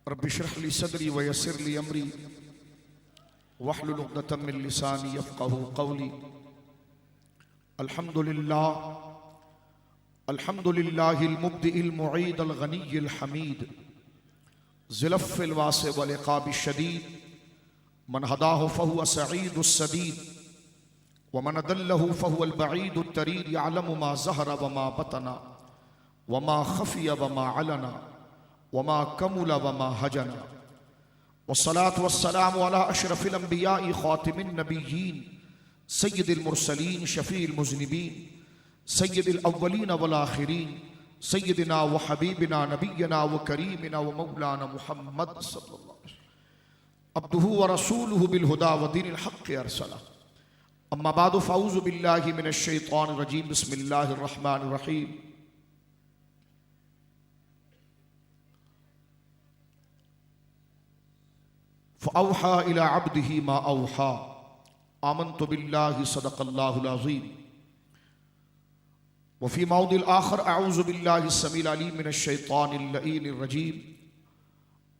Rabbi इश्रह ली सदरी व यस्सिर ली अमरी वहलुल उक़दतम मिन लिसानी यफ़क़हू क़ौली। अल्हम्दुलिल्लाहिल मुब्दिइल मुईदिल गनिय्यिल हमीद ज़िलफ़्फ़िल वासिअ वल इक़ाबिश शदीद मन हदाहु फ़हुव सईदुस सदीद व मन अदल्लहु फ़हुवल बईदुत तरीद यअलमु मा ज़हरा व मा बतना व मा ख़फ़िया व मा अलना वमा कमुला वमा हजना वस्सलातु वस्सलामु अला अशरफिल अंबियाई खातिमिन नबिय्यीन सय्यिदिल मुरसलीन शफीइल मुज़निबीन सय्यिदिल अव्वलीन वल आखिरीन सय्यिदिना व हबीबिना नबिय्यना व करीमिना व मौलाना मुहम्मद सल्लल्लाहु अलैहि वसल्लम अब्दुहु व रसूलुहु बिल हुदा व दीनिल हक़्क़ि अरसला। अम्मा बादु फ़अऊज़ु बिल्लाहि मिनश शैतानिर रजीम बिस्मिल्लाहिर रहमानिर रहीम। फ़अौहा इला अब्दिही मा औहा आमन्तु बिल्लाहि सदक़ल्लाहुल अज़ीम। व फ़ी मौदिल आख़र अऊज़ु बिल्लाहि अस्समीइल अलीम मिनश शैतानिर लईनिर रजीम।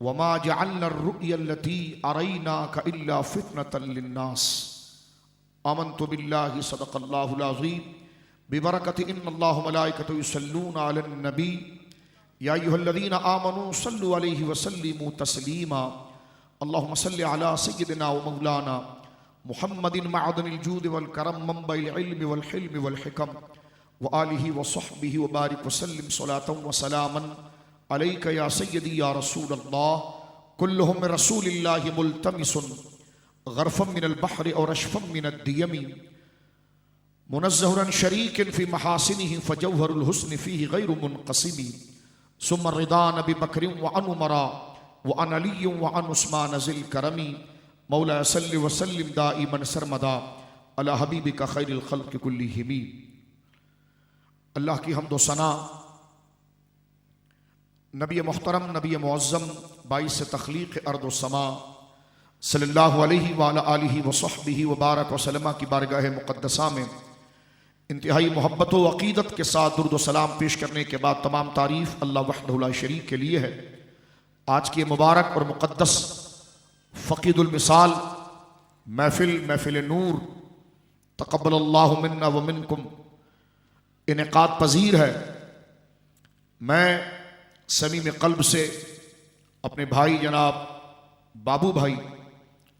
व मा जअलना अर्रुअया अल्लती अरैनाका इल्ला फ़ितनतन लिन्नास आमन्तु बिल्लाहि सदक़ल्लाहुल अज़ीम। बिबरकति इन्नल्लाह व मलाइकतहु युसल्लूना अलन नबी या अय्युहल्लज़ीना आमनू सल्लु अलैहि व सल्लिमू तस्लीमा। अल्लाहुम्मा सल्लि अला सय्यिदिना व मौलाना मुहम्मदिन मअदनिल जूद वल करम मंबइल इल्मि वल हिल्मि वल हिकम व आलिहि व सहबिहि व बारिक व सल्लिम सलातन व सलामन अलैका या सय्यदी या रसूलल्लाह। कुल्लुहुम मिन रसूलिल्लाहि मुल्तमिसुन गरफम मिनल बहरि और अशफम मिनद दियमी मुनज़्ज़हुन अन शरीकिन फ़ी महासिनिहि फ़जौहरुल हुस्नि फ़ीहि गैरु मुनक़सिमी। सुम्मा रिदान बिबकरिन व अन उमरा व अन अली व अन उस्मान ज़िल करमी। मौला सल्लि व सल्लिम दाइमन सरमदा अला हबीबिका खैरिल खल्क़ि कुल्लिहिम। अल्लाह की हम्द व सना नबी मुहतरम नबी मुअज़्ज़म बाइस तख़लीक़ अर्द व समा सल्लल्लाहु अलैहि व अला आलिहि व सहबिहि व बारक व सल्लम की बारगाह मुक़द्दसा में इंतहाई मोहब्बत व अक़ीदत के साथ दुरूद व सलाम पेश करने के बाद तमाम तारीफ़ अल्लाह वहदहु ला शरीक के लिए है। आज की मुबारक और मुक़द्दस फ़क़ीदुल मिसाल महफ़िल नूर तक़ब्बलल्लाहु मिन्ना व मिनकुम इनेक़ाद पज़ीर है। मैं समीम क़ल्ब से अपने भाई जनाब बाबू भाई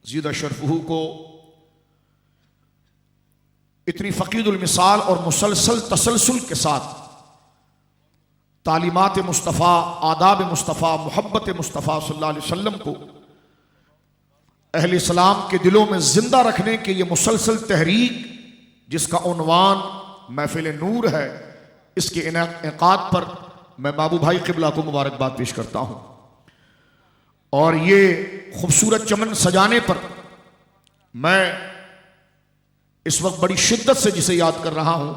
ज़ीदा शरफ़हू को इतनी फ़क़ीदुल मिसाल और मुसलसल तसलसल के साथ तालीमात मुस्तफ़ा आदाब मुस्तफ़ा मोहब्बत मुस्तफ़ा सल्लल्लाहु अलैहि वसल्लम को अहले इस्लाम के दिलों में ज़िंदा रखने के ये मुसलसल तहरीक जिसका उन्वान महफ़िल नूर है, इसके इनेक़ाद पर मैं बाबू भाई क़िबला को मुबारकबाद पेश करता हूँ। और ये खूबसूरत चमन सजाने पर मैं इस वक्त बड़ी शिद्दत से जिसे याद कर रहा हूँ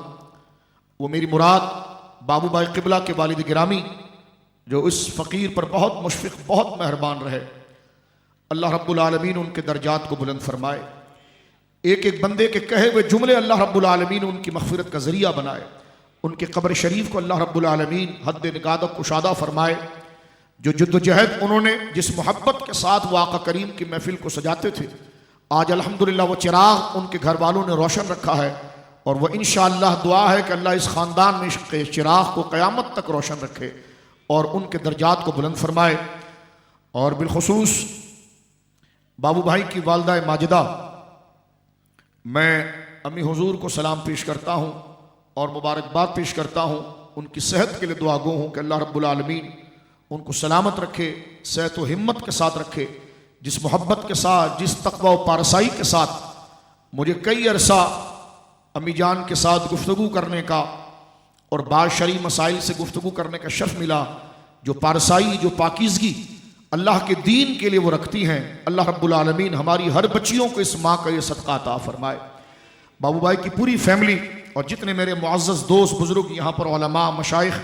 वो मेरी मुराद बाबू भाई क़िबला के वालिद गिरामी जो इस फ़कीर पर बहुत मुशफ़िक़ बहुत मेहरबान रहे। अल्लाह रब्बुल आलमीन उनके दर्जात को बुलंद फरमाए। एक एक बंदे के कहे हुए जुमले अल्लाह रब्बुल आलमीन उनकी मग़फ़िरत का ज़रिया बनाए। उनके क़ब्र शरीफ को अल्लाह रब्बुल आलमीन हद निगादत कुशादा फरमाए। जो जद्दोजहद उन्होंने जिस मोहब्बत के साथ वो आका करीम की महफ़िल को सजाते थे, आज अल्हम्दुलिल्लाह वो चिराग उनके घर वालों ने रोशन रखा है। और वह इंशाअल्लाह दुआ है कि अल्लाह इस ख़ानदान में इसके चिराग को क़यामत तक रोशन रखे और उनके दर्जात को बुलंद फरमाए। और बिलख़ुसूस बाबू भाई की वालिदा माजिदा मैं अम्मी हुज़ूर को सलाम पेश करता हूँ और मुबारकबाद पेश करता हूँ। उनकी सेहत के लिए दुआ गो हूँ कि अल्लाह रब्बुल आलमीन उनको सलामत रखे, सेहत व हिम्मत के साथ रखे। जिस मोहब्बत के साथ जिस तक़वा व पारसाई के साथ मुझे कई अरसा अम्मी जान के साथ गुफ्तगू करने का और बाज़ शरई मसाइल से गुफ्तगू करने का शर्फ मिला, जो पारसाई जो पाकीज़गी अल्लाह के दीन के लिए वो रखती हैं, अल्लाह रब्बुल आलमीन हमारी हर बच्चियों को इस माँ का ये सदका अता फरमाए। बाबू भाई की पूरी फैमिली और जितने मेरे मुअज़्ज़ज़ दोस्त बुज़ुर्ग यहाँ पर उलमा मशाइख़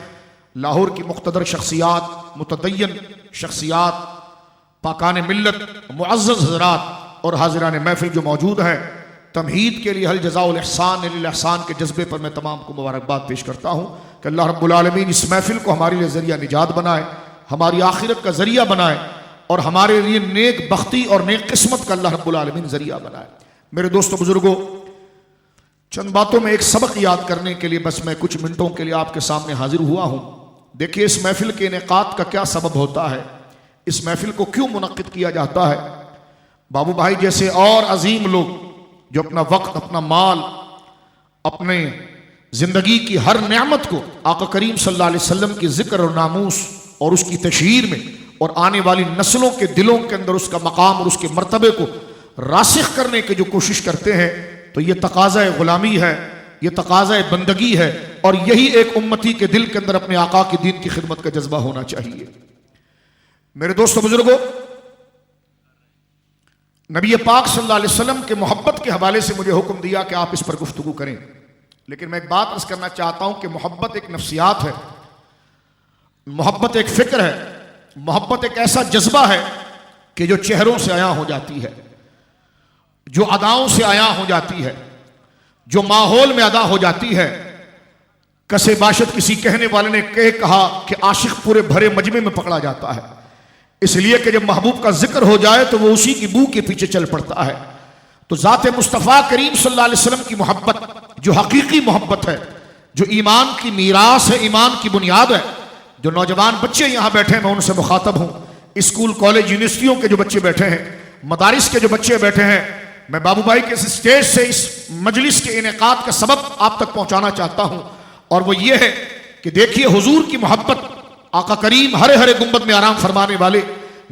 लाहौर की मुक़्तदर शख्सियात मुतदय्यन शख्सियात पाकान मिल्लत मुअज़्ज़ज़ हज़रात और हाज़िरान महफ़िल जो मौजूद हैं, तमहीद के लिए हल जज़ाउल इहसान लिल इहसान के जज्बे पर मैं तमाम को मुबारकबाद पेश करता हूँ कि अल्लाह रब्बुल आलमीन इस महफ़िल को हमारे लिए ज़रिया निजात बनाए, हमारी आखिरत का ज़रिया बनाए और हमारे लिए नेक बख्ती और नेक किस्मत का अल्लाह रब्बुल आलमीन जरिया बनाए। मेरे दोस्तों बुजुर्गों, चंद बातों में एक सबक याद करने के लिए बस मैं कुछ मिनटों के लिए आपके सामने हाजिर हुआ हूं। देखिए, इस महफिल के इनेकात का क्या सबब होता है, इस महफिल को क्यों मुनक्किद किया जाता है। बाबू भाई जैसे और अजीम लोग जो अपना वक्त, अपना माल, अपने जिंदगी की हर नेमत को आका करीम सल्लल्लाहु अलैहि वसल्लम की जिक्र और नामूस और उसकी तशहीर में और आने वाली नस्लों के दिलों के अंदर उसका मकाम और उसके मर्तबे को रासिख करने की जो कोशिश करते हैं, तो ये तकाज़ा गुलामी है, ये तकाज़ा बंदगी है। और यही एक उम्मती के दिल के अंदर अपने आका की दीन की खिदमत का जज्बा होना चाहिए। मेरे दोस्तों बुजुर्गों, नबी पाक सल्लल्लाहु अलैहि वसल्लम के मोहब्बत के हवाले से मुझे हुक्म दिया कि आप इस पर गुफ्तगू करें। लेकिन मैं एक बात अर्ज करना चाहता हूं कि मोहब्बत एक नफ्सियात है, मोहब्बत एक फिक्र है, मोहब्बत एक ऐसा जज्बा है कि जो चेहरों से आया हो जाती है, जो अदाओं से आया हो जाती है, जो माहौल में अदा हो जाती है। कसे बाशत किसी कहने वाले ने कहा कि आशिक पूरे भरे मजमे में पकड़ा जाता है, इसलिए कि जब महबूब का जिक्र हो जाए तो वो उसी की बू के पीछे चल पड़ता है। तो ज़ात मुस्तफ़ा करीम सल्लल्लाहु अलैहि वसल्लम की मोहब्बत जो हकीकी मोहब्बत है, जो ईमान की मीरास है, ईमान की बुनियाद है। जो नौजवान बच्चे यहाँ बैठे हैं, मैं उनसे मुखातब हूँ, स्कूल कॉलेज यूनिवर्सिटियों के जो बच्चे बैठे हैं, मदारिस के जो बच्चे बैठे हैं, मैं बाबू भाई के इस स्टेज से इस मजलिस के इनेकाद का सबब आप तक पहुँचाना चाहता हूँ। और वो ये है कि देखिए, हुजूर की मोहब्बत, आका करीम हरे हरे गुंबद में आराम फरमाने वाले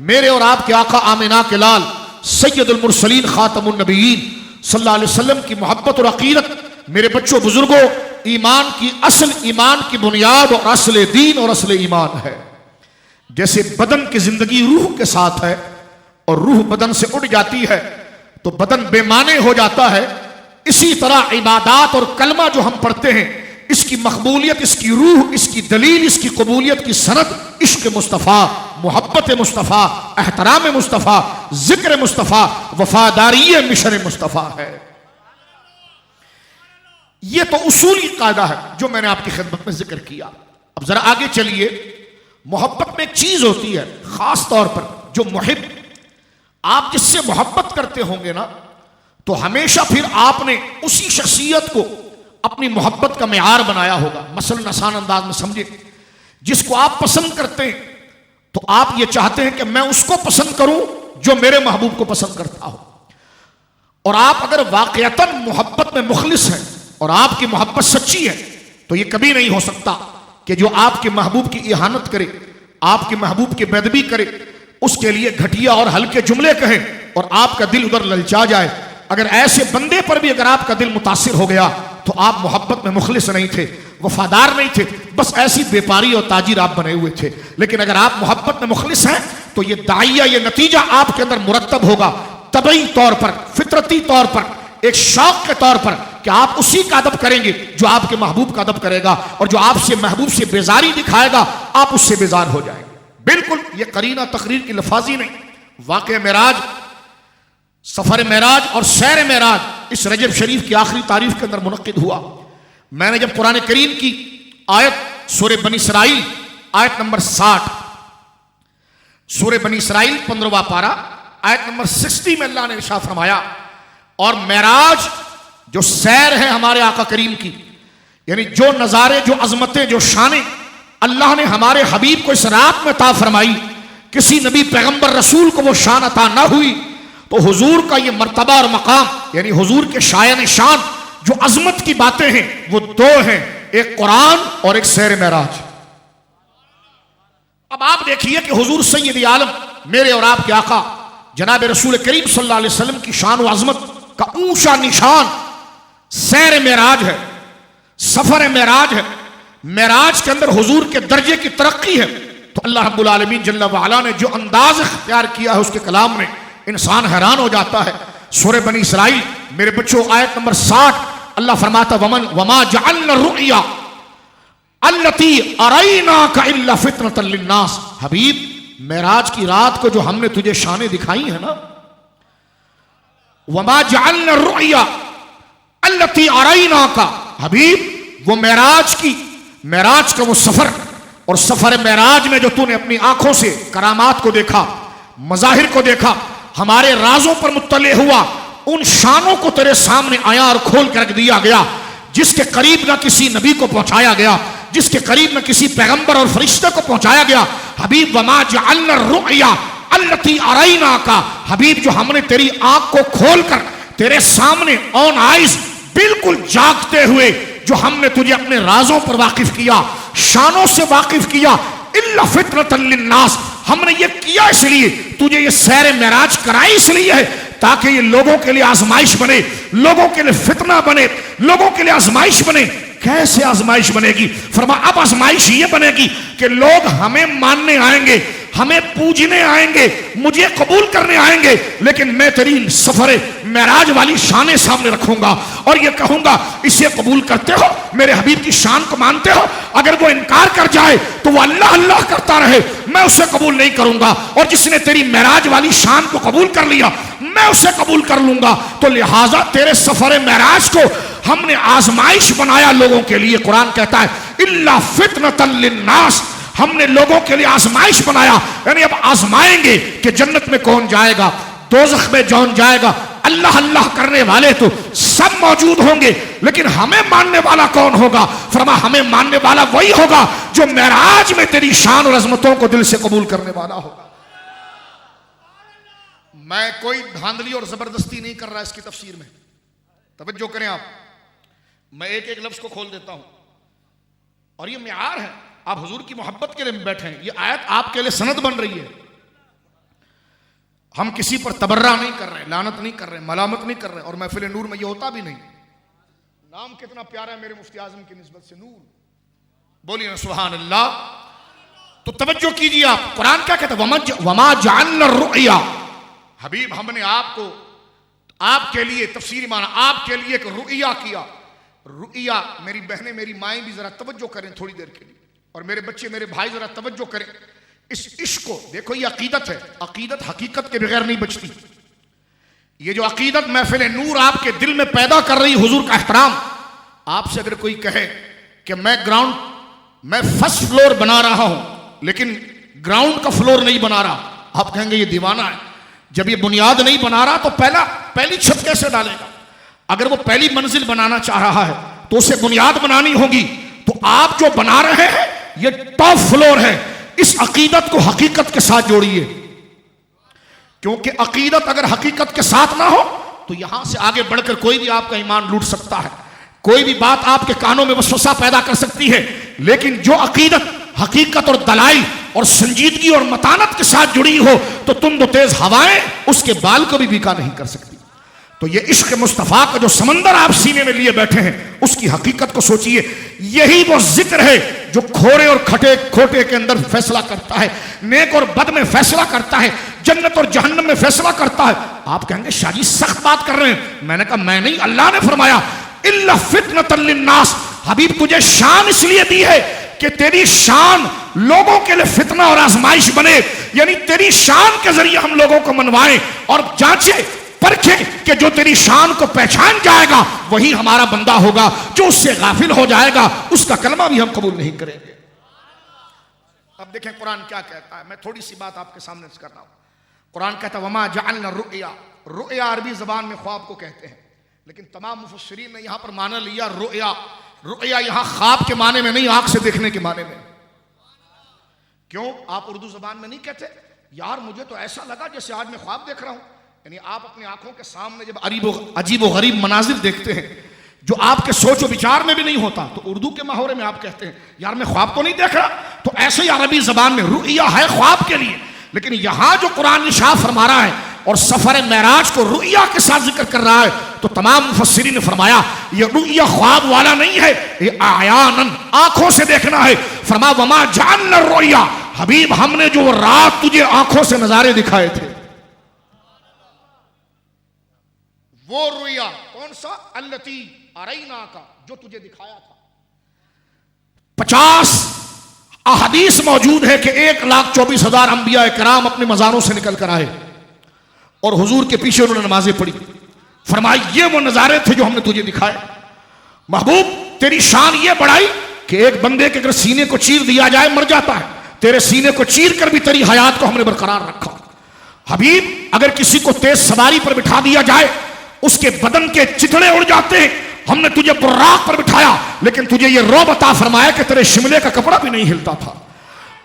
मेरे और आपके आका आमिना के लाल सैयदुल मुरसलीन खातमुन नबीयीन सल्लल्लाहु अलैहि वसल्लम की मोहब्बत और अकीदत, मेरे बच्चों बुजुर्गों, ईमान की असल, ईमान की बुनियाद और असल दीन और असल ईमान है। जैसे बदन की जिंदगी रूह के साथ है और रूह बदन से उड़ जाती है तो बदन बेमाने हो जाता है, इसी तरह इबादात और कलमा जो हम पढ़ते हैं, इसकी मकबूलियत, इसकी रूह, इसकी दलील, इसकी कबूलियत की सनद इश्क मुस्तफ़ा, मोहब्बत मुस्तफ़ा, एहतराम मुस्तफ़ा, जिक्र मुस्तफ़ा, वफादारी मिशन मुस्तफ़ा है। यह तो उसूली कायदा है जो मैंने आपकी खिदमत में जिक्र किया। अब जरा आगे चलिए। मोहब्बत में एक चीज होती है खास तौर पर, जो मुहिब, आप जिससे मोहब्बत करते होंगे ना, तो हमेशा फिर आपने उसी शख्सियत को अपनी मोहब्बत का मेयार बनाया होगा। मसलन आसान अंदाज में समझे, जिसको आप पसंद करते हैं तो आप ये चाहते हैं कि मैं उसको पसंद करूं जो मेरे महबूब को पसंद करता हो। और आप अगर वाकईतन मोहब्बत में मुखलिस हैं और आपकी मोहब्बत सच्ची है, तो ये कभी नहीं हो सकता कि जो आपके महबूब की इहानत करे, आपके महबूब की बेदबी करे, उसके लिए घटिया और हल्के जुमले कहे और आपका दिल उधर ललचा जाए। अगर ऐसे बंदे पर भी अगर आपका दिल मुतासिर हो गया तो आप मोहब्बत में मुखलिस नहीं थे, वफादार नहीं थे, बस ऐसी व्यापारी और ताजिर आप बने हुए थे। लेकिन अगर आप मोहब्बत में मुखलिस हैं तो ये दाइया, ये नतीजा आपके अंदर मुरत्तब होगा तबई तौर पर, फितरती तौर पर, एक शौक के तौर पर, कि आप उसी का अदब करेंगे जो आपके महबूब का अदब करेगा, और जो आपसे महबूब से बेजारी दिखाएगा आप उससे बेजार हो जाएंगे। बिल्कुल ये करीना तकरीर की लफाजी नहीं, वाक़े मेराज, सफर मेराज और सैर मेराज इस रजब शरीफ की आखिरी तारीफ के अंदर मुनक्किद हुआ। मैंने जब कुरान करीम की आयत सूरह बनी इसराइल आयत नंबर 60, सूरह बनी इसराइल 15वां पारा आयत नंबर 60 में अल्लाह ने इरशाद फरमाया, और मेराज जो सैर है हमारे आका करीम की, यानी जो नजारे, जो अजमतें, जो शाने अल्लाह ने हमारे हबीब को इस रात में अता फरमाई, किसी नबी पैगंबर रसूल को वो शान अता ना हुई। तो हुजूर का ये मर्तबा और मकाम, यानी हुजूर के शायन शान जो अजमत की बातें हैं वो दो हैं, एक कुरान और एक सैर मेराज। अब आप देखिए कि हुजूर सैयद आलम, मेरे और आपके आका जनाब रसूल करीम सल्लल्लाहु अलैहि वसल्लम की शान व अजमत का ऊंचा निशान सैर मेराज है, सफर मेराज है। मेराज के अंदर हुजूर के दर्जे की तरक्की है। तो अल्लाह रब्बुल आलमीन जल्ल व अला ने जो अंदाज इख्तियार किया है उसके कलाम में इंसान हैरान हो जाता है। सूरह बनी इसराइल मेरे बच्चों आयत नंबर 60 अल्लाह फरमाता, वमन वमा जअलना रुया अल्लती अरैनाका इल्ला फितनतल लिन्नास। हबीब, मेराज की रात को जो हमने तुझे शाने दिखाई है ना, वमा जअलना रुया अल्लती अरैनाका, हबीब वो मेराज का वो सफर, और सफर मेराज में जो तूने अपनी आंखों से करामात को देखा, मज़ाहिर को देखा, हमारे राजों पर मुत्तले हुआ, उन शानों को तेरे सामने आया और खोल कर रख दिया गया जिसके करीब ना किसी नबी को पहुंचाया गया, जिसके करीब ना किसी पैगंबर और फरिश्ते को पहुंचाया गया। हबीब वमा जअलना रुया अल्लती अरैना का, हबीब जो हमने तेरी आंख को खोलकर तेरे सामने ऑन आइज बिल्कुल जागते हुए जो हमने तुझे अपने राजों पर वाकिफ किया, शानों से वाकिफ किया, इल्ला फितरतन लिन्नास, हमने ये किया इसलिए, तुझे ये सैर मेराज कराई इसलिए है ताकि ये लोगों के लिए आजमाइश बने, लोगों के लिए फितना बने, लोगों के लिए आजमाइश बने। कैसे आजमाइश बनेगी? फरमा अब आजमाइश ये बनेगी कि लोग हमें मानने आएंगे, हमें पूजने आएंगे, मुझे कबूल करने आएंगे, लेकिन मैं तेरी सफरे मेराज वाली शानें सामने रखूंगा और ये कहूंगा इसे कबूल करते हो, मेरे हबीब की शान को मानते हो? अगर वो इनकार कर जाए तो वो अल्लाह अल्लाह करता रहे, मैं उसे कबूल नहीं करूंगा, और जिसने तेरी मेराज वाली शान को कबूल कर लिया मैं उसे कबूल कर लूंगा। तो लिहाजा तेरे सफर मेराज को हमने आजमाइश बनाया लोगों के लिए। कुरान कहता है इल्ला फितनतन लिन्नास, हमने लोगों के लिए आजमाइश बनाया, यानी अब आजमाएंगे कि जन्नत में कौन जाएगा, दोज़ख में कौन जाएगा। अल्लाह अल्लाह करने वाले तो सब मौजूद होंगे, लेकिन हमें मानने वाला कौन होगा? फरमा हमें मानने वाला वही होगा जो मेराज में तेरी शान और अजमतों को दिल से कबूल करने वाला होगा। मैं कोई धांधली और जबरदस्ती नहीं कर रहा इसकी तफसीर में, तवज्जो करें आप। मैं एक एक लफ्ज को खोल देता हूं और ये मियार है, आप हुजूर की मोहब्बत के लिए बैठे हैं, ये आयत आपके लिए सनद बन रही है। हम किसी पर तबर्रा नहीं कर रहे, लानत नहीं कर रहे, मलामत नहीं कर रहे, और महफिल नूर में ये होता भी नहीं। नाम कितना प्यारा है मेरे मुफ्ती आजम की निस्बत से, नूर। बोलिए ना सुभान अल्लाह। तो तवज्जो कीजिए आप, कुरान क्या कहता है? वमा जअलना रुया, हबीब हमने आपको आपके लिए तफसीरी माना, आपके लिए एक रुया किया। रुया, मेरी बहनें मेरी माएँ भी जरा तवज्जो करें थोड़ी देर के लिए, और मेरे बच्चे मेरे भाई जरा तवज्जो करें। इस इश्क को देखो, ये अकीदत है, अकीदत हकीकत के बगैर नहीं बचती। ये जो अकीदत महफिल नूर आपके दिल में पैदा कर रही, हुजूर का एहतराम। आपसे अगर कोई कहे कि मैं फर्स्ट फ्लोर बना रहा हूं लेकिन ग्राउंड का फ्लोर नहीं बना रहा, आप कहेंगे ये दीवाना है। जब ये बुनियाद नहीं बना रहा तो पहली छत कैसे डालेगा? अगर वो पहली मंजिल बनाना चाह रहा है तो उसे बुनियाद बनानी होगी। तो आप जो बना रहे हैं ये टॉप फ्लोर है। इस अकीदत को हकीकत के साथ जोड़िए, क्योंकि अकीदत अगर हकीकत के साथ ना हो तो यहां से आगे बढ़कर कोई भी आपका ईमान लूट सकता है, कोई भी बात आपके कानों में वसवसा पैदा कर सकती है। लेकिन जो अकीदत हकीकत और दलाइल और संजीदगी और मतानत के साथ जुड़ी हो तो तुम तो तेज हवाएं उसके बाल को भी बीका नहीं कर सकती। तो ये इश्क मुस्तफ़ा का जो समंदर आप सीने में लिए बैठे हैं उसकी हकीकत को सोचिए। यही वो जिक्र है जो खोरे और खटे खोटे के अंदर फैसला करता है, नेक और बद में फैसला करता है, जन्नत और जहन्नम में फैसला करता है। आप कहेंगे शाजी सख्त बात कर रहे हैं। मैंने कहा मैं नहीं, अल्लाह ने फरमाया इल्ला फितनतन लिन्नास, हबीब तुझे शान इसलिए दी है कि तेरी शान लोगों के लिए फितना और आजमाइश बने, यानी तेरी शान के जरिए हम लोगों को मनवाएं और जांचे परखे कि जो तेरी शान को पहचान जाएगा वही हमारा बंदा होगा, जो उससे गाफिल हो जाएगा उसका कलमा भी हम कबूल नहीं करेंगे। अब देखें कुरान क्या कहता है, मैं थोड़ी सी बात आपके सामने कर रहा हूं। कुरान कहता है वमा जअलना रुया, रुया अरबी जबान में ख्वाब को कहते हैं, लेकिन तमाम मुफस्सिरीन ने यहां पर माना लिया रुया। रुया यहां ख्वाब के माने में नहीं, आंख से देखने के माने में। क्यों? आप उर्दू जबान में नहीं कहते यार मुझे तो ऐसा लगा जैसे आज मैं ख्वाब देख रहा हूं, यानी आप अपनी आंखों के सामने जब अजीब व गरीब मनाजिर देखते हैं जो आपके सोच विचार में भी नहीं होता, तो उर्दू के माहौरे में आप कहते हैं यार मैं ख्वाब तो नहीं देख रहा। तो ऐसे ही अरबी जबान में रुया है ख्वाब के लिए, लेकिन यहां जो कुरान निशा फरमा रहा है और सफर मेराज को रुया के साथ जिक्र कर रहा है, तो तमाम मुफस्सिरीन ने फरमाया ये रुया ख्वाब वाला नहीं है, ये आयानन आंखों से देखना है। फरमा वमा जअलना रुया, हबीब हमने जो रात तुझे आंखों से नजारे दिखाए थे वो रुया कौन सा? अल्लती अरैना का, जो तुझे दिखाया था। 50 अहदीस मौजूद है कि 1,24,000 अंबिया किराम अपने मज़ारों से निकल कर आए और हुजूर के पीछे उन्होंने नमाजें पढ़ी। फरमाया ये वो नजारे थे जो हमने तुझे दिखाए। महबूब तेरी शान ये बढ़ाई कि एक बंदे के अगर सीने को चीर दिया जाए मर जाता है, तेरे सीने को चीर कर भी तेरी हयात को हमने बरकरार रखा। हबीब, अगर किसी को तेज सवारी पर बिठा दिया जाए, उसके बदन के चिथड़े उड़ जाते हैं। हमने तुझे बुर्राक पर बिठाया, लेकिन तुझे ये रौब अता फरमाया कि तेरे शिमले का कपड़ा भी नहीं हिलता था।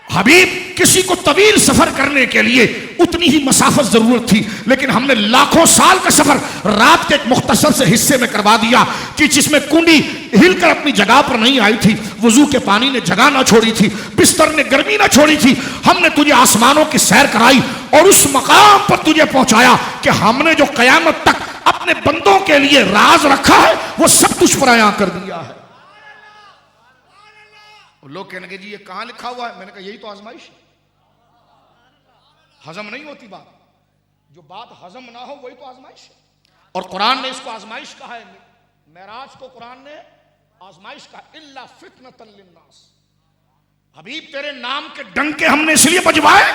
हबीब, किसी को तवील सफर करने के लिए उतनी ही मसाफत जरूरत थी, लेकिन हमने लाखों साल का सफर रात के एक मुख्तसर से हिस्से में करवा दिया कि जिसमें कुंडी हिलकर अपनी जगह पर नहीं आई थी, वजू के पानी ने जगह ना छोड़ी थी, बिस्तर ने गर्मी ना छोड़ी थी। हमने तुझे आसमानों की सैर कराई और उस मकाम पर तुझे पहुंचाया कि हमने जो कयामत तक अपने बंदों के लिए राज रखा है वो सब तुझ पर आया कर दिया है। लोग कहने जी ये कहां लिखा हुआ है? मैंने कहा यही तो आजमाइश है। हजम नहीं होती बात, जो बात हजम ना हो वही तो आजमाइश है। और कुरान ने इसको आजमाइश कहा है। मेराज को कुरान ने आजमाइश कहा, इल्ला फितनतन लिन्नास। हबीब, तेरे नाम के डंके हमने इसलिए बजवाए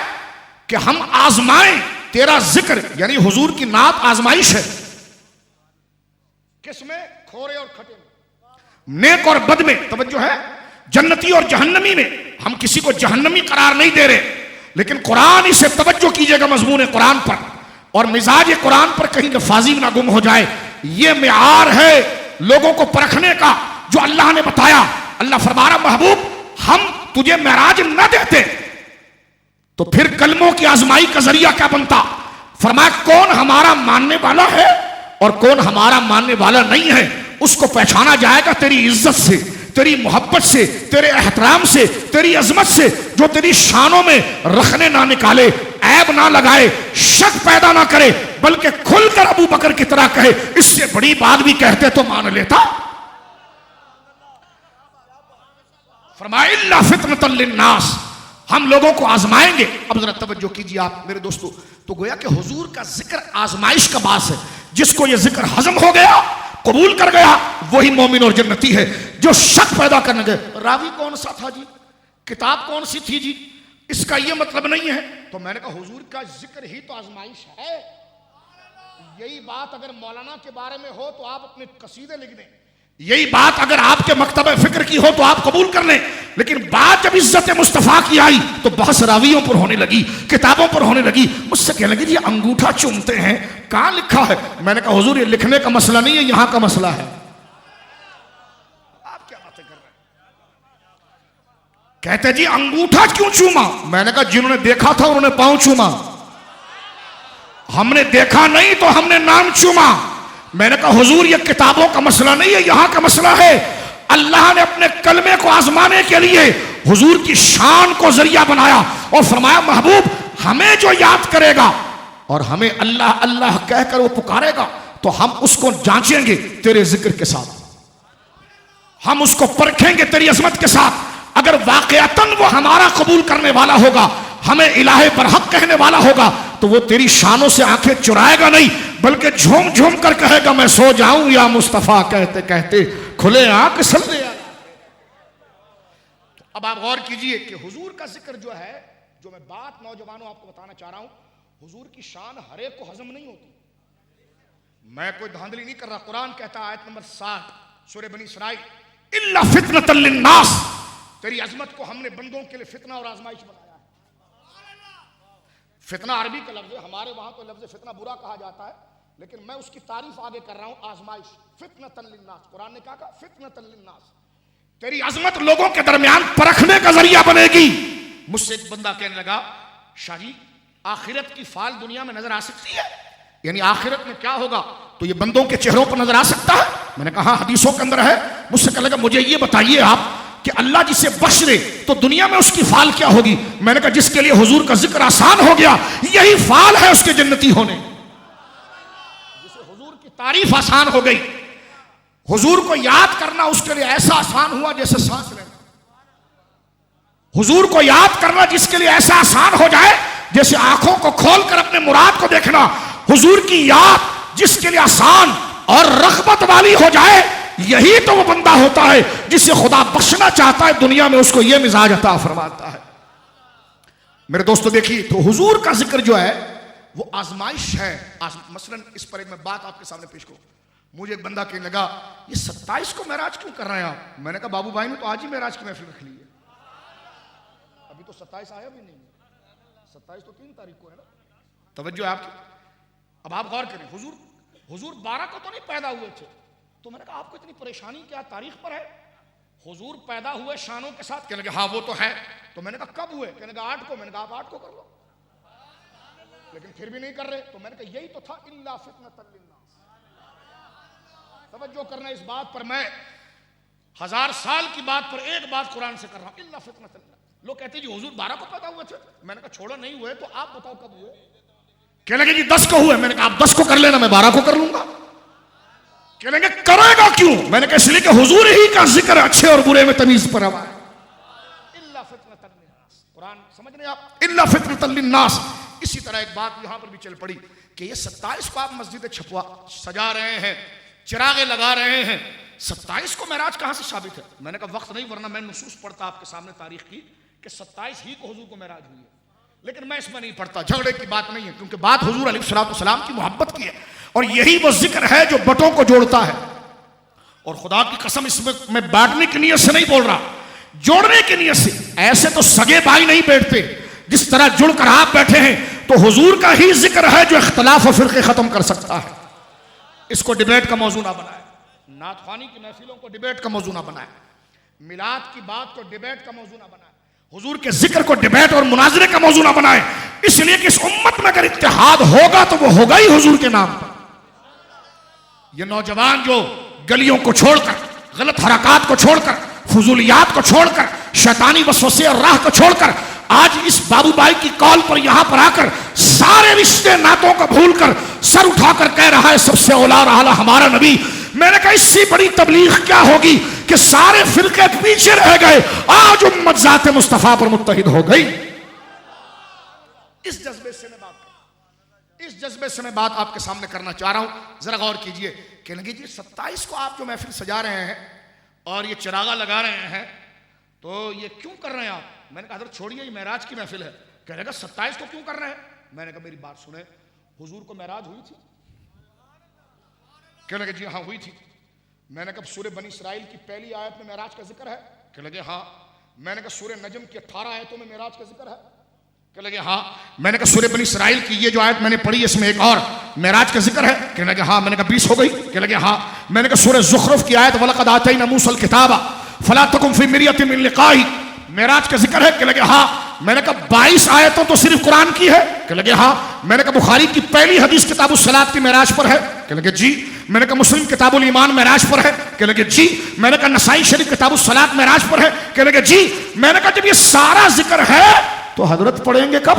कि हम आजमाएं तेरा जिक्र, यानी हुजूर की नात आजमाइश है। किसमें? खोरे और खटे में, नेक और बद में। तवज्जो है, जन्नती और जहन्नमी में। हम किसी को जहन्नमी करार नहीं दे रहे, लेकिन कुरान इसे तवज्जो कीजिएगा मजमून कुरान पर और मिजाज कुरान पर कहीं गफाजी ना गुम हो जाए। यह मियार है लोगों को परखने का जो अल्लाह ने बताया। अल्लाह फरमाया, महबूब, हम तुझे मेराज न देते तो फिर कलमों की आजमाई का जरिया क्या बनता? फरमाया, कौन हमारा मानने वाला है और कौन हमारा मानने वाला नहीं है, उसको पहचाना जाएगा तेरी इज्जत से, तेरी मोहब्बत से, तेरे एहतराम से, तेरी अजमत से, जो तेरी शानों में रखने ना निकाले, ऐब ना लगाए, शक पैदा ना करे, बल्कि खुलकर अबू बकर की तरह कहे, इससे बड़ी बात भी कहते तो मान लेता। फरमाया, इल्ला फितनतन लिन्नास, हम लोगों को आजमाएंगे। अब जरा तवज्जो कीजिए आप मेरे दोस्तों, तो गोया कि हुजूर का जिक्र आजमाइश का बास है। जिसको यह जिक्र हजम हो गया, कबूल कर गया, वही मोमिन और जन्नती है। जो शक पैदा करने गए, रावी कौन सा था जी, किताब कौन सी थी जी, इसका यह मतलब नहीं है। तो मैंने कहा हुजूर का जिक्र ही तो आजमाइश है। यही बात अगर मौलाना के बारे में हो तो आप अपने कसीदे लिख दें, यही बात अगर आपके मकतब फिक्र की हो तो आप कबूल कर लें, लेकिन बात जब इज्जत मुस्तफा की आई तो बहस रावियों पर होने लगी, किताबों पर होने लगी। मुझसे कहने लगी जी अंगूठा चूमते हैं, कहां लिखा है? मैंने कहा हुजूर ये लिखने का मसला नहीं है, यहां का मसला है। आप क्या बातें कर रहे हैं? कहते जी अंगूठा क्यों चूमा? मैंने कहा जिन्होंने देखा था उन्होंने पांव चूमा, हमने देखा नहीं तो हमने नाम चूमा। मैंने कहा हुजूर ये किताबों का मसला नहीं है, यहां का मसला है। अल्लाह ने अपने कलमे को आजमाने के लिए हुजूर की शान को जरिया बनाया और फरमाया, महबूब, हमें जो याद करेगा और हमें अल्लाह अल्लाह कहकर वो पुकारेगा तो हम उसको जांचेंगे तेरे जिक्र के साथ, हम उसको परखेंगे तेरी अजमत के साथ। अगर वाकयातन वो हमारा कबूल करने वाला होगा, हमें इलाहे बरहक कहने वाला होगा, तो वो तेरी शानों से आंखें चुराएगा नहीं, बल्कि झूम झूम कर कहेगा मैं सो जाऊं या मुस्तफा कहते कहते खुले आंख सल्ले। अब आप गौर कीजिए कि हुजूर का जिक्र जो है, जो मैं बात नौजवानों आपको बताना चाह रहा हूं, हुजूर की शान हर एक को हजम नहीं होती। मैं कोई धांधली नहीं कर रहा। कुरान कहता है आयत नंबर 60 सूरह बनी इसराइल, इल्ला फितनतन लिन्नास, तेरी अजमत को हमने बंदों के लिए फितना और आजमाइश बनाया है। फितना अरबी का लफ्ज है, हमारे वहां तो लफ्ज फितना बुरा कहा जाता है, लेकिन मैं उसकी तारीफ आगे कर रहा हूं, आजमाइश। फितनतन लिन्नास, कुरान ने कहा फितनतन लिन्नास, तेरी अजमत लोगों के दरमियान परखने का जरिया बनेगी। मुझसे एक बंदा कहने लगा, शाही आखिरत की फाल दुनिया में नजर आ सकती है, यानी आखिरत में क्या होगा तो ये बंदों के चेहरों पर नजर आ सकता है? मैंने कहा हदीसों के अंदर है। मुझसे कहने लगा, मुझे ये बताइए आप कि अल्लाह जिसे बख्श दे तो दुनिया में उसकी फाल क्या होगी? मैंने कहा जिसके लिए हुजूर का जिक्र आसान हो गया, यही फाल है उसके जन्नती होने। जिसे हुजूर की तारीफ आसान हो गई, हुजूर को याद करना उसके लिए ऐसा आसान हुआ जैसे सांस लेना। हुजूर को याद करना जिसके लिए ऐसा आसान हो जाए जैसे आंखों को खोलकर अपने मुराद को देखना। हुजूर की याद जिसके लिए आसान और रग़बत वाली हो जाए, यही तो वो बंदा होता है जिसे खुदा बख्शना चाहता है, दुनिया में उसको यह मिजाज अता फरमाता है। मेरे दोस्तों देखिए, तो हुजूर का जिक्र जो है वो आजमाइश है। मसलन इस पर एक मैं बात आपके सामने पेश करूं। मुझे एक बंदा कहने लगा, ये 27 को महराज क्यों कर रहे हैं आप? मैंने कहा बाबू भाई ने तो आज ही महराज की महफिल रख ली है, अभी तो 27 आया भी नहीं, 27 तो 3 तारीख को है ना। तवज्जो है आपकी। अब आप गौर करें, हुजूर 12 को तो नहीं पैदा हुए थे। तो मैंने कहा आपको इतनी परेशानी क्या तारीख पर है? हुजूर पैदा हुए शानों के साथ। कहने लगे हाँ वो तो है। तो मैंने कहा कब हुए? कहने लगा 8 को। मैंने कहा आप 8 को कर लो, लेकिन फिर भी नहीं कर रहे। तो मैंने कहा यही तो था, इल्ला फितनतल लिन्नास। तवज्जो करना इस बात पर, मैं 1000 साल की बात पर एक बात कुरान से कर रहा हूं, इल्ला फितनतल लिन्नास। लोग कहते हैं जी हुजूर 12 को पैदा हुए थे। मैंने कहा छोड़ो नहीं हुए तो आप बताओ कब हुए? कहने लगे जी 10 को हुए। मैंने कहा आप 10 को कर लेना, मैं 12 को कर लूंगा। कहने करेगा क्यों? मैंने कहा इसलिए कि हुजूर ही का जिक्र अच्छे और बुरे में तमीज पर हुआ है। इल्ला फितनतल लिन्नास, कुरान समझ रहे आप? इल्ला फितनतल लिन्नास। इसी तरह एक बात यहां पर भी चल पड़ी कि ये 27 को आप मस्जिद छपवा सजा रहे हैं, चिरागे लगा रहे हैं। 27 को मेराज कहां से साबित है? मैंने कहा वक्त नहीं, वरना मैं नुसूस पढ़ता आपके सामने तारीख की कि 27 ही को हुजूर को मेराज हुई है, लेकिन मैं इसमें नहीं पढ़ता। झगड़े की बात नहीं है, क्योंकि बात हुजूर अलैहिस्सलाम की मोहब्बत की है, और यही वो जिक्र है जो बटों को जोड़ता है। और खुदा की कसम इसमें मैं बांटने की नीयत से नहीं बोल रहा, जोड़ने की नीयत से। ऐसे तो सगे भाई नहीं बैठते, जिस तरह जुड़कर आप बैठे हैं, तो हुजूर का ही जिक्र है जो इख्तलाफ और फिरके खत्म कर सकता है। इसको डिबेट का मौजू ना बनाए, नात ख्वानी की महफिलों को डिबेट का मौजू ना बनाए, मिलाद की बात को डिबेट का मौजू ना बनाए, हुजूर के जिक्र को डिबेट और मुनाजरे का मौजू ना बनाए। इसलिए कि इस उम्मत में अगर इत्तेहाद होगा तो वो होगा ही हुजूर के नाम पर। ये नौजवान जो गलियों को छोड़कर, गलत हरकत को छोड़कर, फजूलियात को छोड़कर, शैतानी वसवसे और राह को छोड़कर आज इस बाबूबाई की कॉल पर यहां पर आकर सारे रिश्ते नातों को भूलकर सर उठाकर कह रहा है सबसे औला रहा हमारा नबी। मैंने कहा इससे बड़ी तबलीग क्या होगी कि सारे फिरके पीछे रह गए, आज उम्मत ज़ाते मुस्तफा पर मुत्तहिद हो गई। इस जज्बे से मैं बात इस जज्बे से मैं बात आपके सामने करना चाह रहा हूं, जरा गौर कीजिए। कहने जी 27 को आप जो महफिल सजा रहे हैं और ये चिरागा लगा रहे हैं, तो ये क्यों कर रहे हैं आप? मैंने कहा हज़रत छोड़िए, ये मेराज की महफिल है। कहने लगा 27 को क्यों कर रहे हैं? मैंने कहा मेरी बात सुने, हुजूर को मेराज हुई थी? कहने लगे जी हाँ हुई थी। मैंने कहा सूरह बनी इसराइल की पहली आयत में मेराज का जिक्र है? कहने लगे हाँ। मैंने कहा सूरह नजम की 18 आयतों में मेराज का जिक्र है? कहने लगे हाँ। मैंने कहा सूरह बनी इसराइल की ये जो आयत मैंने पढ़ी है इसमें एक और मेराज का जिक्र है? कहने लगे हाँ। मैंने कहा 20 हो गई? कहने लगे हाँ। मैंने कहा सूरह ज़ुख़रुफ़ की आयत वलक़द आतैना मूसल किताबा फला तकुम फ़ी मिर्यतिन मिन लिक़ाही, मेराज का जिक्र है? कहने लगे हाँ। मैंने कहा 22 आयतों तो सिर्फ कुरान की है? कहने लगे हाँ। मैंने कहा बुखारी की पहली हदीस किताबुस सलात की मेराज पर है? कहने लगे जी। मैंने कहा मुस्लिम किताबुल ईमान मेराज पर है? कहने लगे जी। मैंने कहा नसाई शरीफ किताबुस सलात मेराज पर है? कहने लगे जी। मैंने कहा जब ये सारा जिक्र है तो हजरत पढ़ेंगे कब?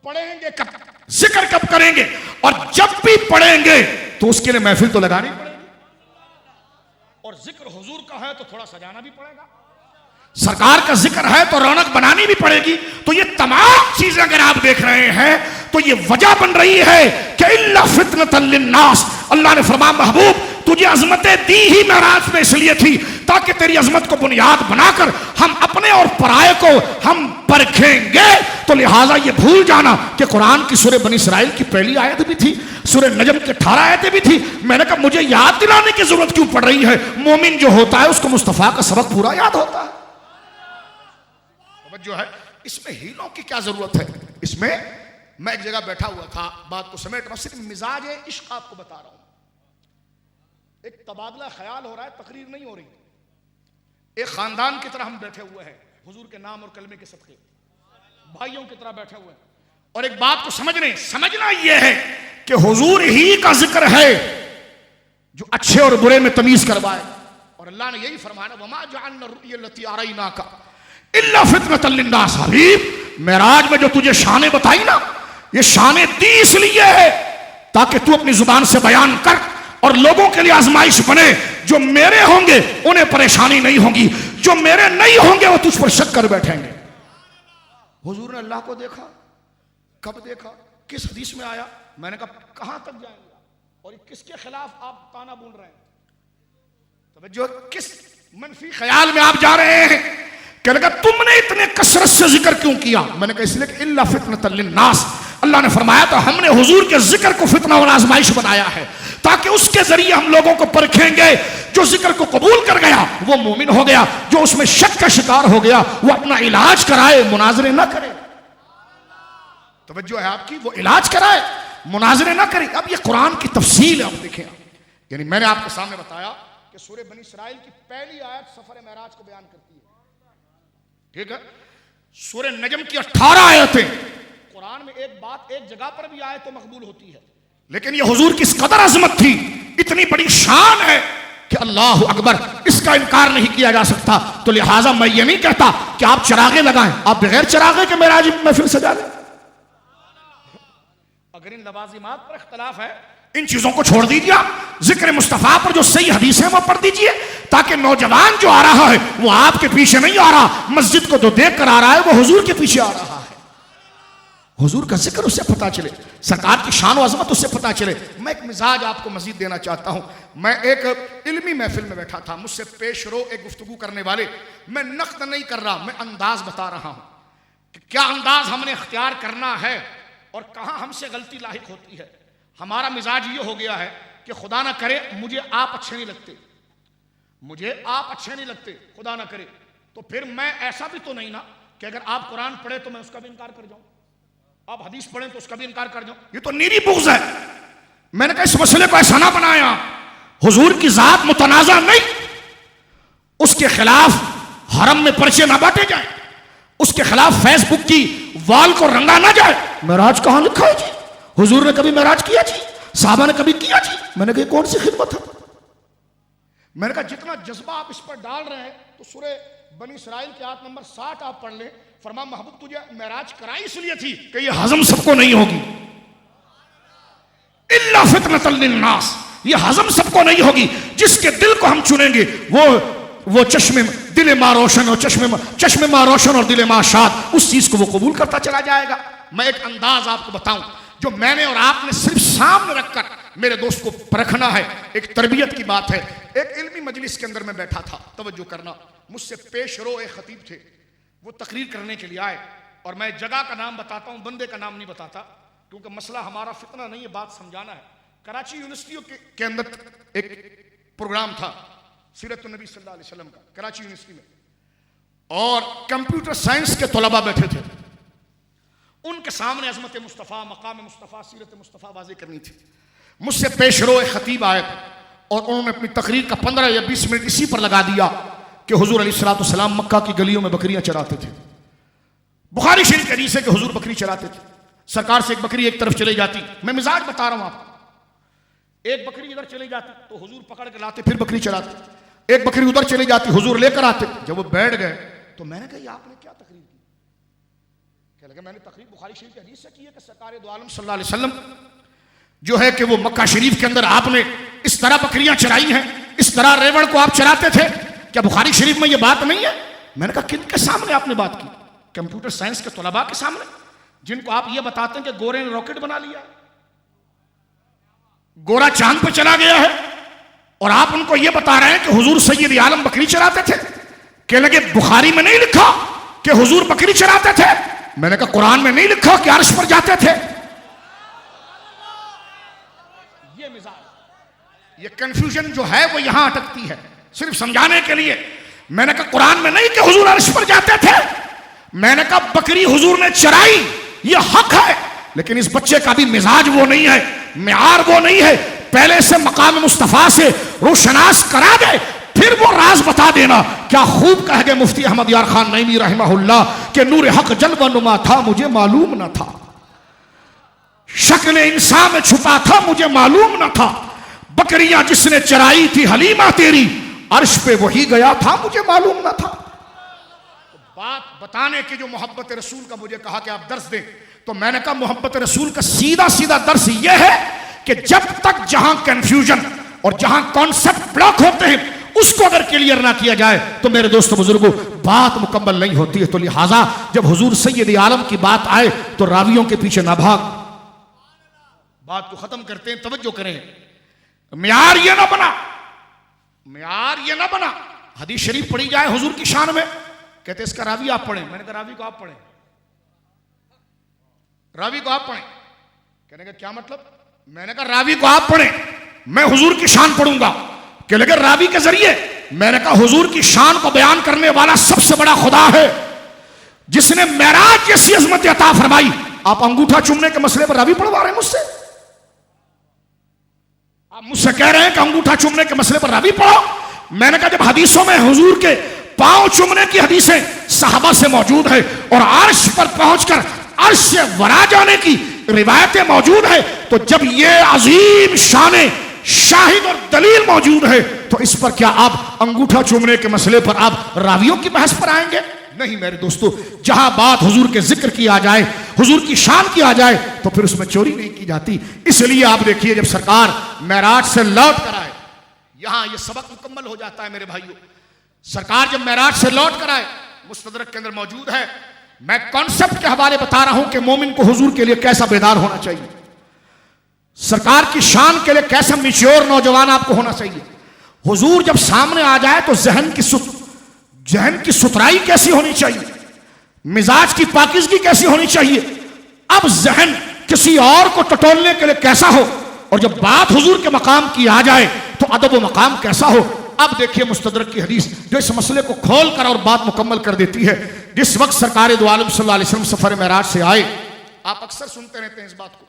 पढ़ेंगे कब? जिक्र कब करेंगे? और जब भी पढ़ेंगे तो उसके लिए महफिल तो लगानी पड़ेगी, और जिक्र हुजूर का है तो थोड़ा सजाना भी पड़ेगा, सरकार का जिक्र है तो रौनक बनानी भी पड़ेगी। तो ये तमाम चीजें अगर आप देख रहे हैं तो ये वजह बन रही है कि इल्ला फितनतल लिन्नास। अल्लाह ने फरमाया महबूब तुझे अजमतें दी ही मेराज में इसलिए थी ताकि तेरी अजमत को बुनियाद बनाकर हम अपने और पराये को हम परखेंगे। तो लिहाजा ये भूल जाना कि कुरान की सूरह बनी इसराइल की पहली आयत भी थी, सूरह नजम की 18 आयतें भी थी। मैंने कहा मुझे याद दिलाने की जरूरत क्यों पड़ रही है? मोमिन जो होता है उसको मुस्तफा का सबक पूरा याद होता है। जो है इसमें हीलों की क्या जरूरत है? इसमें मैं एक जगह बैठा हुआ था, बात को समेट रहा हूं, सिर्फ मिजाज इश्क आपको बता रहा हूं। एक तबादला ख्याल हो रहा है, तकरीर नहीं हो रही। एक खानदान की तरह हम बैठे हुए हैं, हुजूर के नाम और कलमे के सदके भाइयों की तरह बैठे हुए हैं, और एक बात को समझना यह है कि हुजूर ही का जिक्र है जो अच्छे और बुरे में तमीज करवाए। और अल्लाह ने यही फरमाया वमा जअलना रुय्यलती अरैनाका इल्ला फितनतल लिन्नास। हबीब मेराज में जो तुझे शानें बताई ना, ये शानें दी इसलिए है ताकि तू अपनी जुबान से बयान कर और लोगों के लिए आजमाइश बने। जो मेरे होंगे उन्हें परेशानी नहीं होगी, जो मेरे नहीं होंगे वो तुझ पर शक कर बैठेंगे। हुजूर ने अल्लाह को देखा, कब देखा, किस हदीस में आया? मैंने कहा कहां तक जाएंगे और किसके खिलाफ आप ताना बोल रहे हैं? तो जो किस मनफी ख्याल में आप जा रहे हैं? कहने लगा तुमने इतने कसरत से जिक्र क्यों किया? मैंने कहा इसलिए कि इल्ला फितनतल लिन्नास, अल्लाह ने फरमाया तो हमने हुजूर के जिक्र को फितना और आजमाइश बनाया है ताकि उसके जरिए हम लोगों को परखेंगे। जो जिक्र को कबूल कर गया वो मोमिन हो गया, जो उसमें शक का शिकार हो गया वो अपना इलाज कराए, मुनाजरे ना करे। तवज्जो है आपकी, वो इलाज कराए, मुनाजरे ना करे। अब ये कुरान की तफसील है, आप देखें। यानी मैंने आपके सामने बताया कि सूरह बनी इसराइल की पहली आयत सफर मेराज को बयान करती है, ठीक है। सूरह नजम की 18 आयतें, कुरान में एक बात एक जगह पर भी आए तो मकबूल होती है, लेकिन ये हुजूर की इस कदर अजमत थी, इतनी बड़ी शान है कि अल्लाह अकबर, इसका इनकार नहीं किया जा सकता। तो लिहाजा मैं ये नहीं कहता कि आप चरागे लगाएं, आप बगैर चरागे के मेराज महफिल सजा लें। अगर इन लवाजिमात पर इख्तलाफ है, इन चीजों को छोड़ दीजिए। आप जिक्र मुस्तफा पर जो सही हदीस है वो पढ़ दीजिए, ताकि नौजवान जो आ रहा है वो आपके पीछे नहीं आ रहा, मस्जिद को तो देख कर आ रहा है, वो हुजूर के पीछे आ रहा है। हुजूर का जिक्र उससे पता चले, सरकार की शान व अजमत उससे पता चले। मैं एक मिजाज आपको मजीद देना चाहता हूं। मैं एक इल्मी महफिल में बैठा था, मुझसे पेश रो एक गुफ्तगू करने वाले, मैं नक़्द नहीं कर रहा, मैं अंदाज बता रहा हूं कि क्या अंदाज हमने इख्तियार करना है और कहां हमसे गलती लाहिक होती है। हमारा मिजाज ये हो गया है कि खुदा ना करे मुझे आप अच्छे नहीं लगते, मुझे आप अच्छे नहीं लगते, खुदा ना करे, तो फिर मैं ऐसा भी तो नहीं ना कि अगर आप कुरान पढ़े तो मैं उसका भी इनकार कर जाऊं, आप हदीस पढ़ें तो उसका भी इनकार कर जाऊं। ये तो नीरी बुग़्ज़ है। मैंने कहा इस मसले को ऐसा ना बनाया, हुजूर की जात मुतनाज़ा नहीं, उसके खिलाफ हरम में पर्चे ना बांटे जाए, उसके खिलाफ फेसबुक की वाल को रंगा ना जाए। मेराज कहां लिखा है जी? हुजूर ने कभी मेराज किया जी? साहबा ने कभी किया जी? मैंने कहा कौन सी खिदमत है? मैंने कहा जितना जज्बा आप इस पर डाल रहे हैं तो सूरह बनी इसराइल की आयत नंबर 60 आप पढ़ लें। फरमा महबूब तुझे मेराज कराई इसलिए थी कि ये हजम सबको नहीं होगी, इल्ला फितनतल लिन्नास, ये हजम सबको नहीं होगी। जिसके दिल को हम चुनेंगे वो चश्मे दिल माँ रोशन और चश्मे माँ रोशन और दिल माँ शाद, उस चीज को वो कबूल करता चला जाएगा। मैं एक अंदाज आपको बताऊं जो मैंने और आपने सिर्फ सामने रखकर मेरे दोस्त को परखना है। एक तरबियत की बात है। एक इल्मी मजलिस के अंदर मैं बैठा था, तवज्जो करना, मुझसे पेश रो एक खतीब थे, वो तकरीर करने के लिए आए, और मैं जगह का नाम बताता हूं, बंदे का नाम नहीं बताता, क्योंकि मसला हमारा फितना नहीं है, बात समझाना है। कराची यूनिवर्सिटी के अंदर एक प्रोग्राम था सीरत नबी सल्लल्लाहु अलैहि वसल्लम का, कराची यूनिवर्सिटी में, और कंप्यूटर साइंस के तलबा बैठे थे। उनके सामने अजमत मुस्तफ़ा, मकाम मुस्तफ़ा, सीरत मुस्तफ़ा वाज़े करनी थी। मुझसे पेश रो एक खतीब आए और उन्होंने अपनी तकरीर का 15 या 20 मिनट इसी पर लगा दिया कि हुजूर अलैहिस्सलाम मक्का की गलियों में बकरियां चराते थे। बुखारी शरीफ के हदीस है कि हुजूर बकरी चराते थे। सरकार से एक बकरी एक तरफ चली जाती, मैं मिजाज बता रहा हूं आपको, एक बकरी इधर चली जाती तो हुजूर पकड़ के लाते, फिर बकरी चराते। एक बकरी उधर चली जाती, हुजूर लेकर आते। जब वो बैठ गए तो मैंने कहा आपने क्या तकरीर की? क्या लगा? मैंने तकरीर बुखारी शरीफ की हदीस से की है कि सरकार दो आलम सल्लल्लाहु अलैहि वसल्लम जो है कि वो मक्का शरीफ के अंदर आपने इस तरह बकरियां चराई हैं, इस तरह रेवड़ को आप चराते थे। क्या बुखारी शरीफ में ये बात नहीं है? मैंने कहा किन के सामने आपने बात की? कंप्यूटर साइंस के तलबा के सामने, जिनको आप ये बताते हैं कि गोरे ने रॉकेट बना लिया, गोरा चांद पे चला गया है, और आप उनको ये बता रहे हैं कि हुजूर सैयद आलम बकरी चराते थे। कह लगे बुखारी में नहीं लिखा कि हुजूर बकरी चराते थे। मैंने कहा कुरान में नहीं लिखा कि अर्श पर जाते थे। ये मिजाज, ये कंफ्यूजन जो है वो यहां अटकती है, सिर्फ समझाने के लिए। मैंने कहा कुरान में नहीं कि हुजूर अर्श पर जाते थे। मैंने कहा बकरी हुजूर ने चराई, ये हक है, लेकिन इस बच्चे का भी मिजाज वो नहीं है, मियार वो नहीं है। पहले से मकाम मुस्तफा से रोशनास करा दे, फिर वो राज बता देना। क्या खूब कह गए मुफ्ती अहमद यार खान नईमी रहमहुल्लाह के नूर हक जलवा नुमा था मुझे मालूम न था, शक्ल इंसान में छुपा था मुझे मालूम न था, बकरियां जिसने चराई थी हलीमा तेरी, अर्श पे वही गया था मुझे मालूम न था। तो बात बताने की जो मोहब्बत रसूल का मुझे कहा कि आप दर्स दें, तो मैंने कहा मोहब्बत रसूल का सीधा सीधा दर्स यह है कि जब तक जहां कंफ्यूजन और जहां कॉन्सेप्ट ब्लॉक होते हैं उसको अगर क्लियर ना किया जाए तो मेरे दोस्तों बुजुर्गों बात मुकम्मल नहीं होती है। तो लिहाजा जब हुजूर सैयद आलम की बात आए तो रावियों के पीछे ना भाग, बात को खत्म करते हैं, तवज्जो करें। मियार ये ना बना, मियार ये ना बना। हदीस शरीफ पढ़ी जाए हुजूर की शान में, कहते इसका रावी आप पढ़ें। मैंने कहा रावी को आप पढ़ें, रावी को आप पढ़ें। कहने का क्या मतलब? मैंने कहा रावी को आप पढ़ें, मैं हुजूर की शान पढ़ूंगा। कहने लगे रावी के जरिए? मैंने कहा हुजूर की शान को बयान करने वाला सबसे बड़ा खुदा है जिसने मेराज जैसी अजमत अता फरमाई। आप अंगूठा चूमने के मसले पर रावी पढ़वा रहे हैं मुझसे? आप मुझसे कह रहे हैं कि अंगूठा चूमने के मसले पर रावी पढ़ो? मैंने कहा जब हदीसों में हुजूर के पांव चूमने की हदीसें सहाबा से मौजूद है और अर्श पर पहुंचकर अर्श से वरा जाने की रिवायतें मौजूद है, तो जब ये अजीम शाने शाहिद और दलील मौजूद है तो इस पर क्या आप अंगूठा चूमने के मसले पर आप रावियों की बहस पर आएंगे? नहीं मेरे दोस्तों, जहां बात हुजूर के जिक्र की आ जाए, हुजूर की शान की आ जाए, तो फिर उसमें चोरी नहीं की जाती। इसलिए आप देखिए जब सरकार मेराज से लौट कर आए, यहां यह सबक मुकम्मल हो जाता है मेरे भाइयों। सरकार जब मेराज से लौट कर आए, मुस्तदरक के अंदर मौजूद है, मैं कॉन्सेप्ट के हवाले बता रहा हूं कि मोमिन को हुजूर के लिए कैसा बेदार होना चाहिए, सरकार की शान के लिए कैसा मिच्योर नौजवान आपको होना चाहिए। हुजूर जब सामने आ जाए तो जहन की सुथराई कैसी होनी चाहिए, मिजाज की पाकिजगी कैसी होनी चाहिए। अब जहन किसी और को टटोलने के लिए कैसा हो, और जब बात हुजूर के मकाम की आ जाए तो अदब व मकाम कैसा हो। अब देखिए मुस्तदरक की हदीस जो इस मसले को खोल कर और बात मुकम्मल कर देती है। जिस वक्त सरकार दो आलम सल्लल्लाहु अलैहि वसल्लम सफर मेराज से आए, आप अक्सर सुनते रहते हैं इस बात को,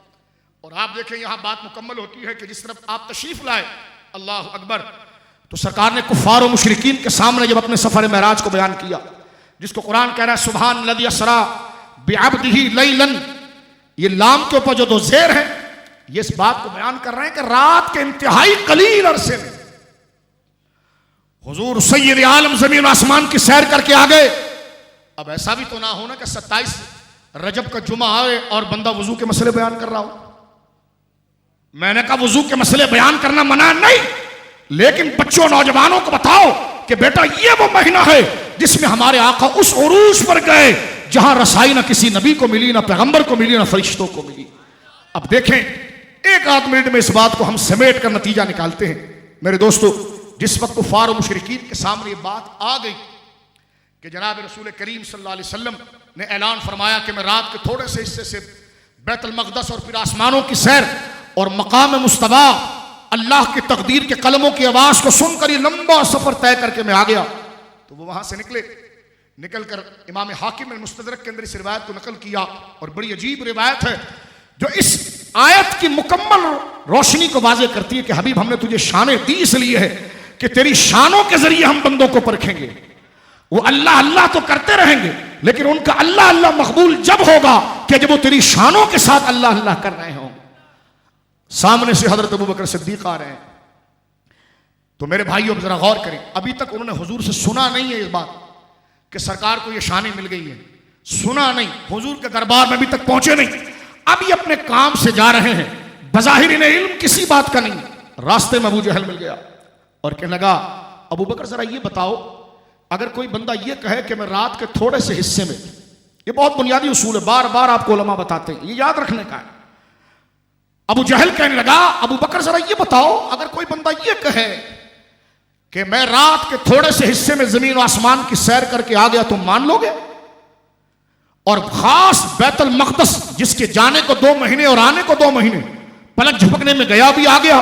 और आप देखें यहां बात मुकम्मल होती है कि जिस तरफ आप तशरीफ लाए, अल्लाह अकबर, तो सरकार ने कुफ्फार और मुशरिकीन के सामने जब अपने सफर मेराज को बयान किया, जिसको कुरान कह रहा है सुबहान लज़ी असरा बिअब्दिही लैलन, ये लाम के ऊपर जो दो ज़ेर है, ये इस बात को बयान कर रहे हैं कि रात के इंतहाई कलील अरसे में हुजूर सैयद आलम ज़मीन आसमान की सैर करके आ गए। अब ऐसा भी तो ना हो ना कि 27 रजब का जुमा आए और बंदा वजू के मसले बयान कर रहा हो। मैंने कहा वजू के मसले बयान करना मना नहीं, लेकिन बच्चों नौजवानों को बताओ कि बेटा ये वो महीना है जिसमें हमारे आका उस उरूज पर गए जहां रसाई ना किसी नबी को मिली, ना पैगंबर को मिली, ना फरिश्तों को मिली। अब देखें, एक आध मिनट में इस बात को हम समेट कर नतीजा निकालते हैं। मेरे दोस्तों, जिस वक्त कुफ्फार और मुशरिकीन के सामने ये बात आ गई कि जनाब रसूल करीम सल्लल्लाहु अलैहि वसल्लम ने ऐलान फरमाया कि मैं रात के थोड़े से हिस्से से बैतुल मक़दस और फिर आसमानों की सैर और मकाम मुस्तबा अल्लाह की तकदीर के कलमों की आवाज़ को सुनकर ये लंबा सफ़र तय करके मैं आ गया, तो वो वहाँ से निकल कर इमाम हाकिम ने मुस्तदरक के अंदर इस रिवायत को नकल किया, और बड़ी अजीब रिवायत है जो इस आयत की मुकम्मल रोशनी को वाज़े करती है कि हबीब हमने तुझे शानें दी इसलिए है कि तेरी शानों के जरिए हम बंदों को परखेंगे। वो अल्लाह अल्लाह तो करते रहेंगे, लेकिन उनका अल्लाह अल्लाह मकबूल जब होगा कि जब वो तेरी शानों के साथ अल्लाह अल्लाह कर रहे हों। सामने से हजरत अबू बकर सिद्दीक आ रहे हैं, तो मेरे भाइयों जरा गौर करें, अभी तक उन्होंने हुजूर से सुना नहीं है इस बात कि सरकार को ये शानें मिल गई है, सुना नहीं, हुजूर के दरबार में अभी तक पहुंचे नहीं, अभी अपने काम से जा रहे हैं, बज़ाहिर इन्हें इल्म किसी बात का नहीं। रास्ते में अबू जहल मिल गया और कहने लगा अबू बकर जरा ये बताओ, अगर कोई बंदा ये कहे कि मैं रात के थोड़े से हिस्से में, ये बहुत बुनियादी उसूल है, बार बार आपको उलमा बताते हैं, ये याद रखने का है। अबू जहल कहने लगा अबू बकर जरा ये बताओ, अगर कोई बंदा ये कहे कि मैं रात के थोड़े से हिस्से में जमीन और आसमान की सैर करके आ गया, तो मान लोगे? और खास बैतुल मक़दस जिसके जाने को 2 महीने और आने को 2 महीने, पलक झपकने में गया भी आ गया,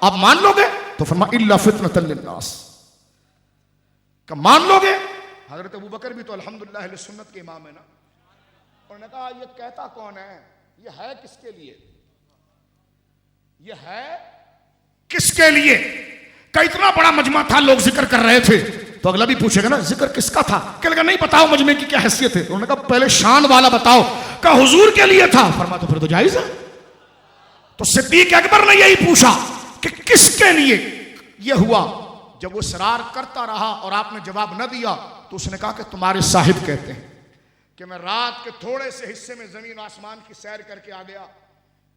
आप मान लोगे? तो फरमा इल्ला फितनतन लिन्नास, का मान लोगे? हजरत अबू बकर भी तो अल्हम्दुलिल्लाह अहले सुन्नत के इमाम है ना, उन्होंने कहा ये कहता कौन है, ये है किसके लिए, ये है किसके लिए? का इतना बड़ा मजमा था, लोग जिक्र कर रहे थे, तो अगला भी पूछेगा ना जिक्र किसका था, कहेगा नहीं बताओ मजमे की क्या हैसियत है। उन्होंने कहा पहले शान वाला बताओ, का हुजूर के लिए था। फरमा तो फिर तो जायज है। तो सिद्दीक अकबर ने यही पूछा कि किसके लिए यह हुआ। जब वो सरार करता रहा और आपने जवाब न दिया, तो उसने कहा कि तुम्हारे साहिब कहते हैं कि मैं रात के थोड़े से हिस्से में जमीन आसमान की सैर करके आ गया।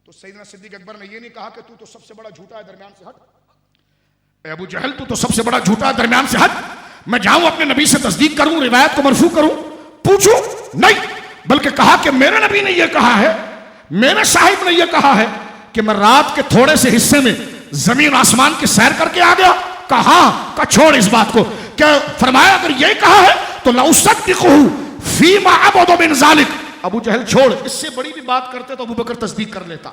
तो सैयदना सिद्दीक अकबर ने यह नहीं कहा कि तू तो सबसे बड़ा झूठा है, दरमियान से हट, अबू जहल तू तो सबसे बड़ा झूठा है, दरमियान से हट, मैं जाऊं अपने नबी से तस्दीक करूं, रिवायत को मरफू करूं, पूछूं? नहीं, बल्कि कहा कि मेरे नबी ने यह कहा है, मेरे साहिब ने यह कहा है कि मैं रात के थोड़े से हिस्से में जमीन आसमान की सैर करके आ गया। कहा का छोड़ इस बात को, क्या फरमाया अगर यह कहा है तो लउसद्दिकुहु फीमा अबदु मिन ज़ालिक, अबू जहल छोड़, इससे बड़ी भी बात करते तो अबू बकर तस्दीक कर लेता,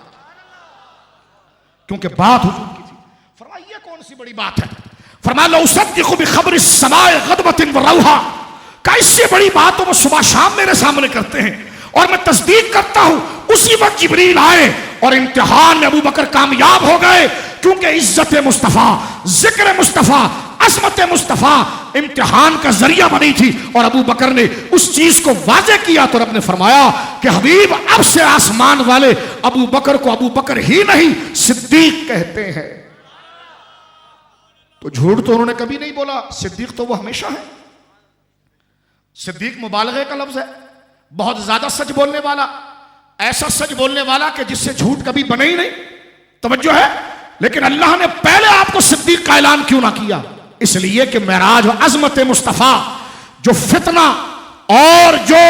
क्योंकि बात हुजूर की थी। फरमाया ये कौन सी बड़ी बात है? फरमाया लो उसद्दिक़ु बिख़बरि समाए ग़दबतिन व रौहा, का इससे बड़ी बात तो वो सुबह शाम मेरे सामने करते हैं और मैं तस्दीक करता हूं। उसी वक्त जिब्रील आए और इम्तिहान में अबू बकर कामयाब हो गए, क्योंकि इज्जत मुस्तफ़ा, जिक्र मुस्तफ़ा, अज़मत मुस्तफ़ा इम्तिहान का जरिया बनी थी। और अबू बकर ने उस चीज को वाज़े किया तो रब ने फरमाया कि हबीब अब से आसमान वाले अबू बकर को अबू बकर ही नहीं सिद्दीक कहते हैं। तो झूठ तो उन्होंने कभी नहीं बोला, सिद्दीक तो वो हमेशा है। सिद्दीक मुबालगे का लफ्ज है, बहुत ज्यादा सच बोलने वाला, ऐसा सच बोलने वाला कि जिससे झूठ कभी बने ही नहीं। तवज्जो है। लेकिन अल्लाह ने पहले आपको सिद्दीक का ऐलान क्यों ना किया? इसलिए कि मेराज और अजमत मुस्तफा जो फितना और जो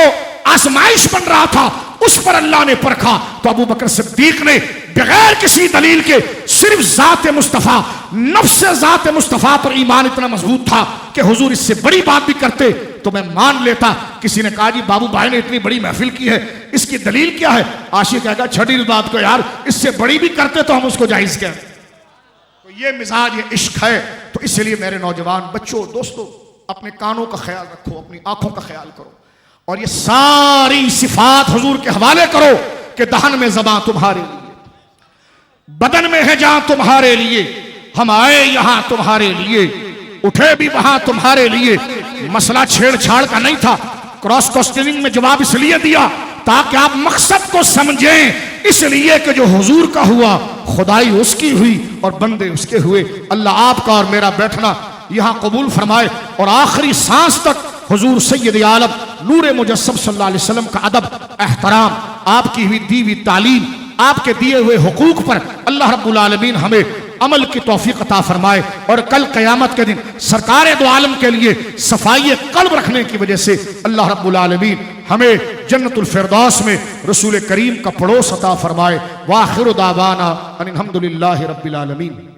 आजमाइश बन रहा था उस पर अल्लाह ने परखा। तो अबू बकर सिद्दीक ने बगैर किसी दलील के सिर्फ जात मुस्तफा, नफ्स जात मुस्तफा पर ईमान इतना मजबूत था कि हुजूर इससे बड़ी बात भी करते तो मैं मान लेता। किसी ने कहा जी बाबू भाई ने इतनी बड़ी महफिल की है, इसकी दलील क्या है? आशिक कहेगा छड़ी इस बात को यार, इससे बड़ी भी करते तो हम उसको जायज कहते। तो ये मिजाज, ये इश्क है। तो इसलिए मेरे नौजवान बच्चों, दोस्तों, अपने कानों का ख्याल रखो, अपनी आंखों का ख्याल करो और ये सारी सिफात हुजूर के हवाले करो कि दहन में ज़बां तुम्हारे लिए, बदन में है जान तुम्हारे लिए, हम आए यहां तुम्हारे लिए, उठे भी वहां तुम्हारे लिए। मसला छेड़छाड़ का नहीं था, क्रॉस क्वेश्चनिंग में जवाब इसलिए दिया ताकि आप मकसद को समझें। इसलिए कि जो हुजूर का हुआ खुदाई उसकी हुई और बंदे उसके हुए। अल्लाह आपका और मेरा बैठना यहां कबूल फरमाए और आखिरी सांस तक हुजूर सैयद आलम नूर मुजस्सम सल्लल्लाहु अलैहि वसल्लम का अदब, एहतराम, आपकी हुई दी हुई तालीम, आपके दिए हुए हुकूक पर अल्लाह रब्बुल आलमीन हमें अमल की तौफीक अता फरमाए और कल क़यामत के दिन सरकार दो आलम के लिए सफाई कल्ब रखने की वजह से अल्लाह रब्बुल आलमीन हमें जन्नतुल फिरदौस में रसूल करीम का पड़ोस अता फरमाए। वाखिरु दावाना अनिल हम्दुलिल्लाहि रब्बिल आलमीन।